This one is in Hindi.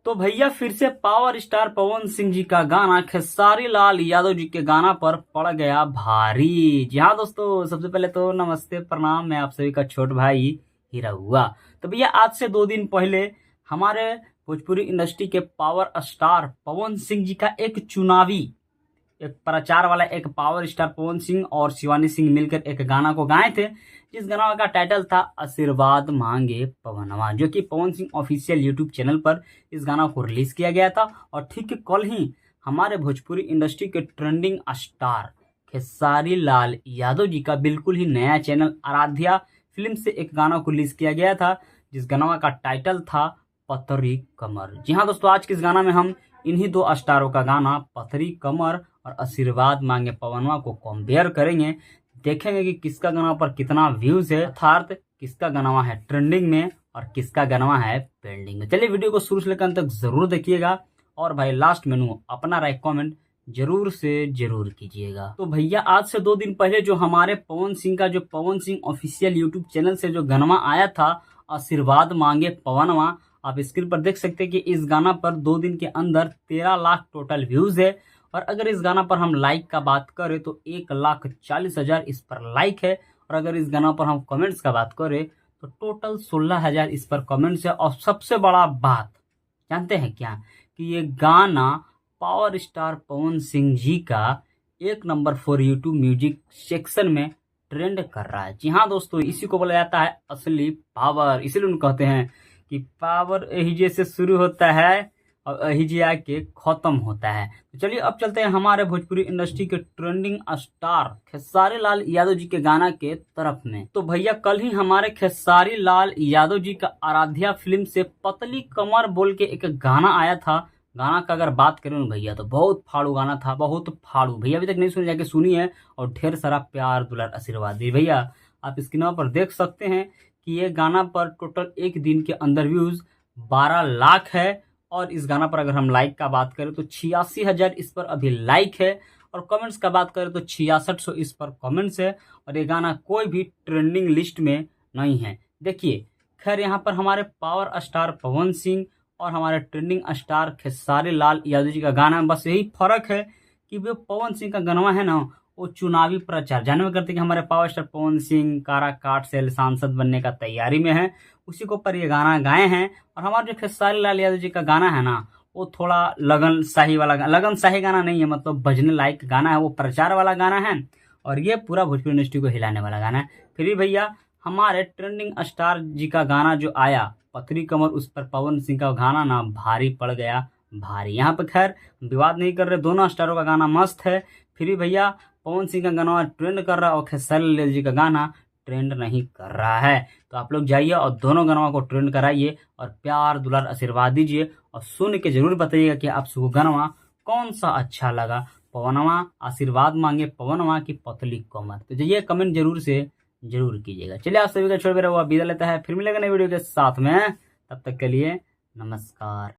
तो भैया फिर से पावर स्टार पवन सिंह जी का गाना खेसारी लाल यादव जी के गाना पर पड़ गया भारी। जी हाँ दोस्तों, सबसे पहले तो नमस्ते प्रणाम, मैं आप सभी का छोट भाई हीरा हुआ। तो भैया आज से 2 दिन पहले हमारे भोजपुरी इंडस्ट्री के पावर स्टार पवन सिंह जी का एक चुनावी एक प्रचार वाला एक पावर स्टार पवन सिंह और शिवानी सिंह मिलकर एक गाना को गाए थे, जिस गाना का टाइटल था आशीर्वाद मांगे पवनवा, जो कि Pawan Singh official YouTube channel पर इस गाना को रिलीज किया गया था। और ठीक कल ही हमारे भोजपुरी इंडस्ट्री के ट्रेंडिंग स्टार खेसारी लाल यादव जी का बिल्कुल ही नया चैनल आराध्या फिल्म से एक गाना को रिलीज किया गया था, जिस गाना का टाइटल था पतरी कमर। जी हाँ दोस्तों, आज के इस गाना में हम इन्हीं 2 स्टारों का गाना पतरी कमर और आशीर्वाद मांगे पवनवा को कंपेयर करेंगे। देखेंगे कि किसका गाना पर कितना व्यूज है, अर्थात किसका गाना है ट्रेंडिंग में और किसका गाना है पेंडिंग में। चलिए वीडियो को शुरू से लेकर अंत तक जरूर देखिएगा और भाई लास्ट में अपना राय कमेंट जरूर से जरूर कीजिएगा। तो भैया आज से 2 दिन पहले जो हमारे पवन सिंह का जो Pawan Singh official YouTube channel से जो गाना आया था आशीर्वाद मांगे पवनवा, आप स्क्रीन पर देख सकते हैं कि इस गाना पर 2 दिन के अंदर 13 लाख टोटल व्यूज है। और अगर इस गाना पर हम लाइक का बात करें तो 1,40,000 इस पर लाइक है। और अगर इस गाना पर हम कमेंट्स का बात करें तो टोटल 16,000 इस पर कमेंट्स है। और सबसे बड़ा बात जानते हैं क्या, कि ये गाना पावर स्टार पवन सिंह जी का 1 number for YouTube music section में ट्रेंड कर रहा है। जी हाँ दोस्तों, इसी को बोला जाता है असली पावर। इसीलिए उन कहते हैं कि पावर एहिजे से शुरू होता है और एहिजे आके खत्म होता है। तो चलिए अब चलते हैं हमारे भोजपुरी इंडस्ट्री के ट्रेंडिंग स्टार खेसारी लाल यादव जी के गाना के तरफ में। तो भैया कल ही हमारे खेसारी लाल यादव जी का आराध्या फिल्म से पतली कमर बोल के एक गाना आया था। गाना का अगर बात करें भैया तो बहुत फाड़ू गाना था, बहुत फाड़ू। भैया अभी तक नहीं सुनी, जाके सुनी है और ढेर सारा प्यार दुलार आशीर्वाद दी। भैया आप स्क्रीन पर देख सकते हैं कि ये गाना पर टोटल 1 दिन के अंदर व्यूज 12 लाख है। और इस गाना पर अगर हम लाइक का बात करें तो 86,000 इस पर अभी लाइक है। और कमेंट्स का बात करें तो 6600 इस पर कमेंट्स है। और ये गाना कोई भी ट्रेंडिंग लिस्ट में नहीं है। देखिए खैर यहाँ पर हमारे पावर स्टार पवन सिंह और हमारे ट्रेंडिंग स्टार खेसारी लाल यादव जी का गाना, बस यही फर्क है कि वो पवन सिंह का गाना है ना, वो चुनावी प्रचार जाने में करते कि हमारे पावर स्टार पवन सिंह काराकाट से सांसद बनने का तैयारी में है, उसी को पर ये गाना गाए हैं। और हमारे जो खेसारी लाल यादव जी का गाना है ना, वो थोड़ा लगन शाही वाला, लगन शाही गाना नहीं है, मतलब बजने लायक गाना है, वो प्रचार वाला गाना है। और ये पूरा भोजपुरी इंडस्ट्री को हिलाने वाला गाना है। फिर भी भैया हमारे ट्रेंडिंग स्टार जी का गाना जो आया पतरी कमर, उस पर पवन सिंह का गाना ना भारी पड़ गया भारी। यहाँ पर खैर विवाद नहीं कर रहे, दोनों स्टारों का गाना मस्त है। फिर भी भैया पवन सिंह का गाना ट्रेंड कर रहा है और खेसारी लाल जी का गाना ट्रेंड नहीं कर रहा है। तो आप लोग जाइए और दोनों गानों को ट्रेंड कराइए और प्यार दुलार आशीर्वाद दीजिए और सुन के जरूर बताइएगा कि आप सबको गाना कौन सा अच्छा लगा, पवनवा आशीर्वाद मांगे पवनवा की पतली कमर। तो जाइए कमेंट जरूर से जरूर कीजिएगा। चलिए आप सभी का छोड़ मेरा वो विदा लेता है, फिर मिलेगा नई वीडियो के साथ में, तब तक के लिए नमस्कार।